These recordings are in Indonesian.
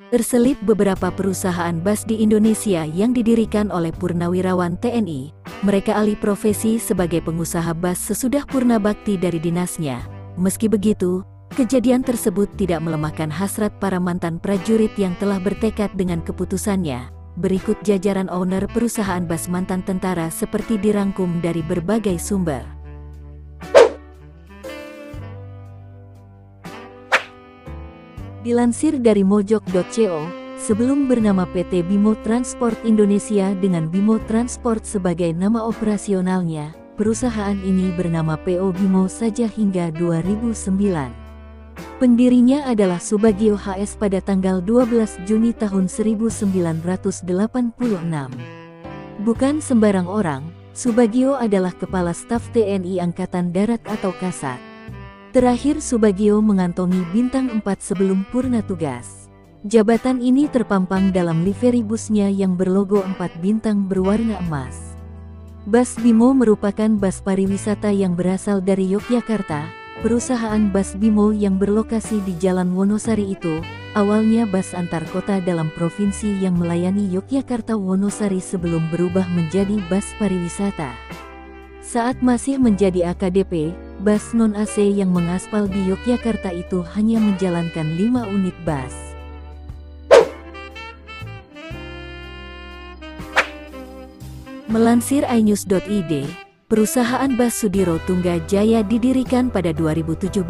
Terselip beberapa perusahaan bus di Indonesia yang didirikan oleh purnawirawan TNI. Mereka alih profesi sebagai pengusaha bus sesudah purna bakti dari dinasnya. Meski begitu, kejadian tersebut tidak melemahkan hasrat para mantan prajurit yang telah bertekad dengan keputusannya. Berikut jajaran owner perusahaan bus mantan tentara seperti dirangkum dari berbagai sumber. Dilansir dari mojok.co, sebelum bernama PT Bimo Transport Indonesia dengan Bimo Transport sebagai nama operasionalnya, perusahaan ini bernama PO Bimo saja hingga 2009. Pendirinya adalah Subagio HS pada tanggal 12 Juni tahun 1986. Bukan sembarang orang, Subagio adalah Kepala Staf TNI Angkatan Darat atau Kasat. Terakhir Subagio mengantongi bintang 4 sebelum purna tugas. Jabatan ini terpampang dalam livery busnya yang berlogo 4 bintang berwarna emas. Bus Bimo merupakan bus pariwisata yang berasal dari Yogyakarta. Perusahaan bus Bimo yang berlokasi di Jalan Wonosari itu, awalnya bus antar kota dalam provinsi yang melayani Yogyakarta Wonosari sebelum berubah menjadi bus pariwisata. Saat masih menjadi AKDP, bus non-AC yang mengaspal di Yogyakarta itu hanya menjalankan 5 unit bus. Melansir inews.id, perusahaan bus Sudiro Tungga Jaya didirikan pada 2017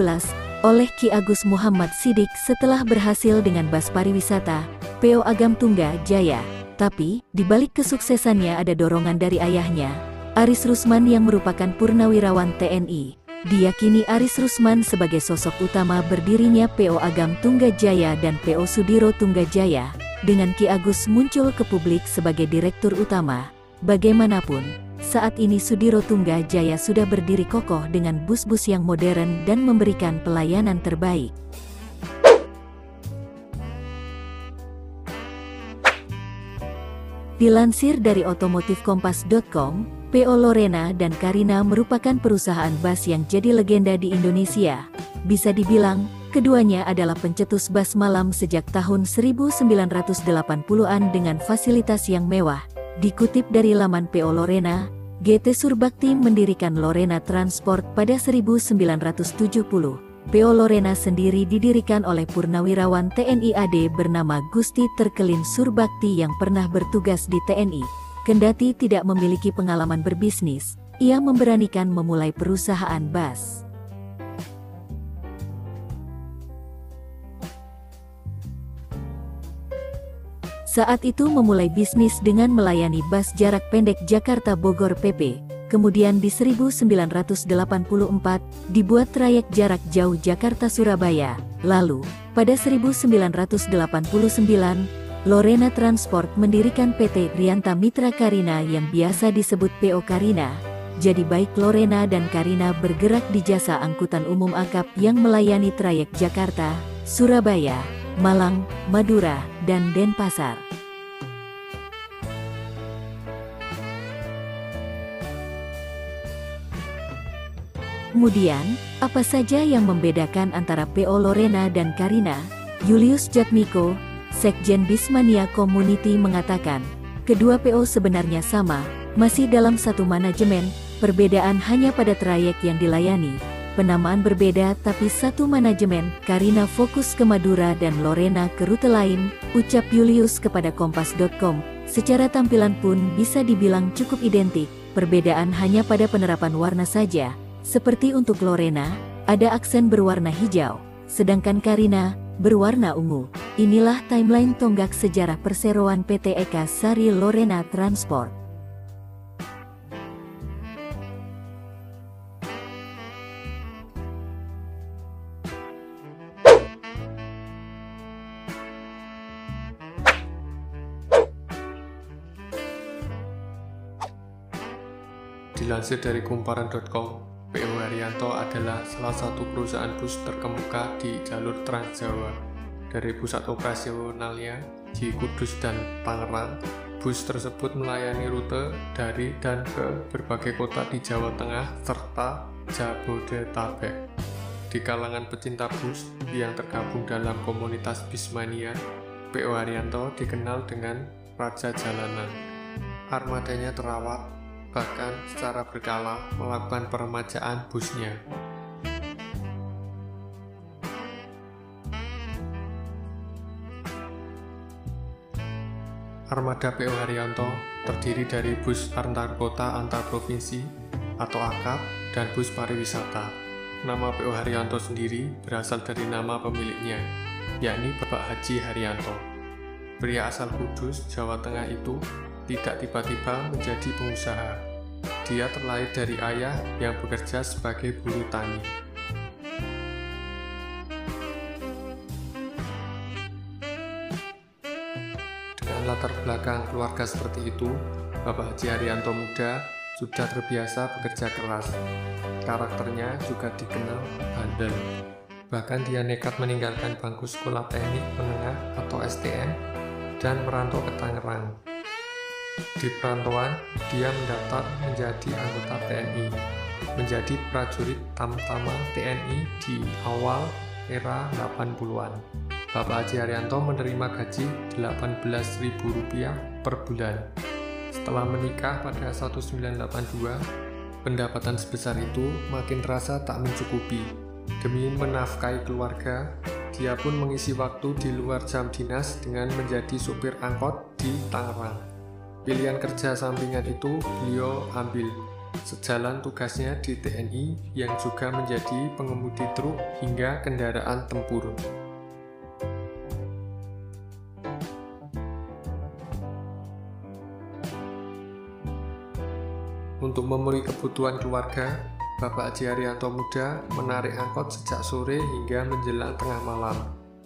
oleh Ki Agus Muhammad Siddiq setelah berhasil dengan bus pariwisata, PO Agam Tungga Jaya. Tapi, di balik kesuksesannya ada dorongan dari ayahnya, Aris Rusman yang merupakan purnawirawan TNI. Diyakini Aris Rusman sebagai sosok utama berdirinya PO Agam Tungga Jaya dan PO Sudiro Tungga Jaya, dengan Ki Agus muncul ke publik sebagai direktur utama. Bagaimanapun, saat ini Sudiro Tungga Jaya sudah berdiri kokoh dengan bus-bus yang modern dan memberikan pelayanan terbaik. Dilansir dari otomotifkompas.com, PO Lorena dan Karina merupakan perusahaan bus yang jadi legenda di Indonesia. Bisa dibilang, keduanya adalah pencetus bus malam sejak tahun 1980-an dengan fasilitas yang mewah. Dikutip dari laman PO Lorena, GT Surbakti mendirikan Lorena Transport pada 1970. PO Lorena sendiri didirikan oleh purnawirawan TNI AD bernama Gusti Terkelin Surbakti yang pernah bertugas di TNI. Kendati tidak memiliki pengalaman berbisnis, ia memberanikan memulai perusahaan bus. Saat itu memulai bisnis dengan melayani bus jarak pendek Jakarta-Bogor PP. Kemudian di 1984, dibuat trayek jarak jauh Jakarta-Surabaya. Lalu, pada 1989, Lorena Transport mendirikan PT Rianta Mitra Karina yang biasa disebut PO Karina. Jadi baik Lorena dan Karina bergerak di jasa angkutan umum akap yang melayani trayek Jakarta, Surabaya, Malang, Madura, dan Denpasar. Kemudian, apa saja yang membedakan antara PO Lorena dan Karina? Julius Jatmiko, Sekjen Bismania Community mengatakan, kedua PO sebenarnya sama, masih dalam satu manajemen, perbedaan hanya pada trayek yang dilayani. Penamaan berbeda tapi satu manajemen, Karina fokus ke Madura dan Lorena ke rute lain, ucap Julius kepada Kompas.com. Secara tampilan pun bisa dibilang cukup identik, perbedaan hanya pada penerapan warna saja. Seperti untuk Lorena, ada aksen berwarna hijau, sedangkan Karina berwarna ungu. Inilah timeline tonggak sejarah perseroan PT Eka Sari Lorena Transport. Dilansir dari kumparan.com, PO Haryanto adalah salah satu perusahaan bus terkemuka di jalur Trans Jawa. Dari pusat operasionalnya di Kudus dan Tangerang, bus tersebut melayani rute dari dan ke berbagai kota di Jawa Tengah serta Jabodetabek. Di kalangan pecinta bus yang tergabung dalam komunitas Bismania, P.O. Haryanto dikenal dengan Raja Jalanan. Armadanya terawat, bahkan secara berkala melakukan peremajaan busnya. Armada P.O. Haryanto terdiri dari bus antar kota antar provinsi atau AKAP dan bus pariwisata. Nama P.O. Haryanto sendiri berasal dari nama pemiliknya, yakni Bapak Haji Haryanto. Pria asal Kudus, Jawa Tengah itu tidak tiba-tiba menjadi pengusaha. Dia terlahir dari ayah yang bekerja sebagai buruh tani. Latar belakang keluarga seperti itu, Bapak Haji Haryanto muda sudah terbiasa bekerja keras. Karakternya juga dikenal bandel. Bahkan dia nekat meninggalkan bangku sekolah teknik menengah atau STM dan merantau ke Tangerang. Di perantauan, dia mendaftar menjadi anggota TNI, menjadi prajurit Tamtama TNI di awal era 80-an. Bapak Haji Haryanto menerima gaji Rp18.000 per bulan. Setelah menikah pada 1982, pendapatan sebesar itu makin terasa tak mencukupi. Demi menafkahi keluarga, dia pun mengisi waktu di luar jam dinas dengan menjadi supir angkot di Tangerang. Pilihan kerja sampingan itu beliau ambil, sejalan tugasnya di TNI yang juga menjadi pengemudi truk hingga kendaraan tempur. Untuk memenuhi kebutuhan keluarga, Bapak Haji Haryanto muda menarik angkot sejak sore hingga menjelang tengah malam.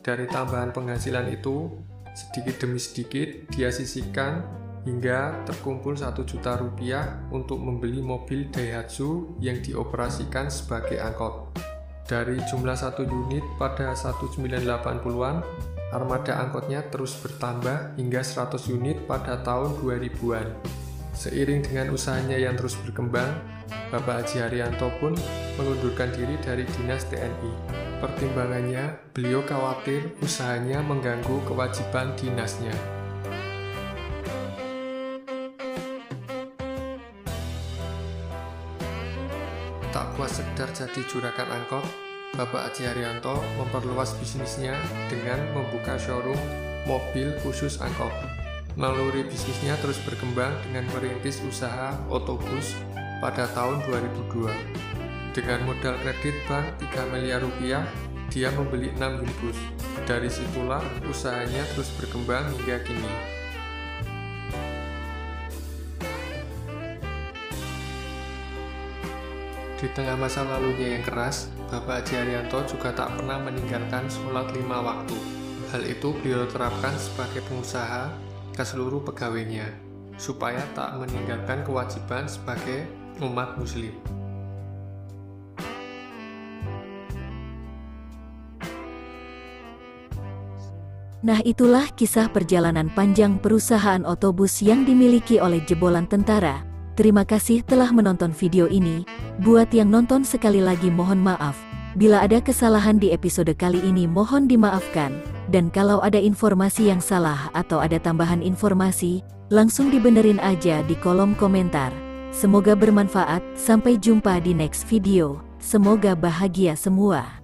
Dari tambahan penghasilan itu, sedikit demi sedikit dia sisihkan hingga terkumpul Rp1 juta untuk membeli mobil Daihatsu yang dioperasikan sebagai angkot. Dari jumlah 1 unit pada 1980-an, armada angkotnya terus bertambah hingga 100 unit pada tahun 2000-an. Seiring dengan usahanya yang terus berkembang, Bapak Haji Haryanto pun mengundurkan diri dari dinas TNI. Pertimbangannya, beliau khawatir usahanya mengganggu kewajiban dinasnya. Tak puas sekedar jadi juragan angkot, Bapak Haji Haryanto memperluas bisnisnya dengan membuka showroom mobil khusus angkot. Naluri bisnisnya terus berkembang dengan merintis usaha otobus pada tahun 2002. Dengan modal kredit bank Rp3 miliar, dia membeli 6 unit bus. Dari situlah usahanya terus berkembang hingga kini. Di tengah masa lalunya yang keras, Bapak Haji Haryanto juga tak pernah meninggalkan sholat 5 waktu. Hal itu beliau terapkan sebagai pengusaha ke seluruh pegawainya, supaya tak meninggalkan kewajiban sebagai umat muslim. Nah, itulah kisah perjalanan panjang perusahaan otobus yang dimiliki oleh jebolan tentara. Terima kasih telah menonton video ini. Buat yang nonton sekali lagi mohon maaf. Bila ada kesalahan di episode kali ini mohon dimaafkan. Dan kalau ada informasi yang salah atau ada tambahan informasi, langsung dibenerin aja di kolom komentar. Semoga bermanfaat, sampai jumpa di next video. Semoga bahagia semua.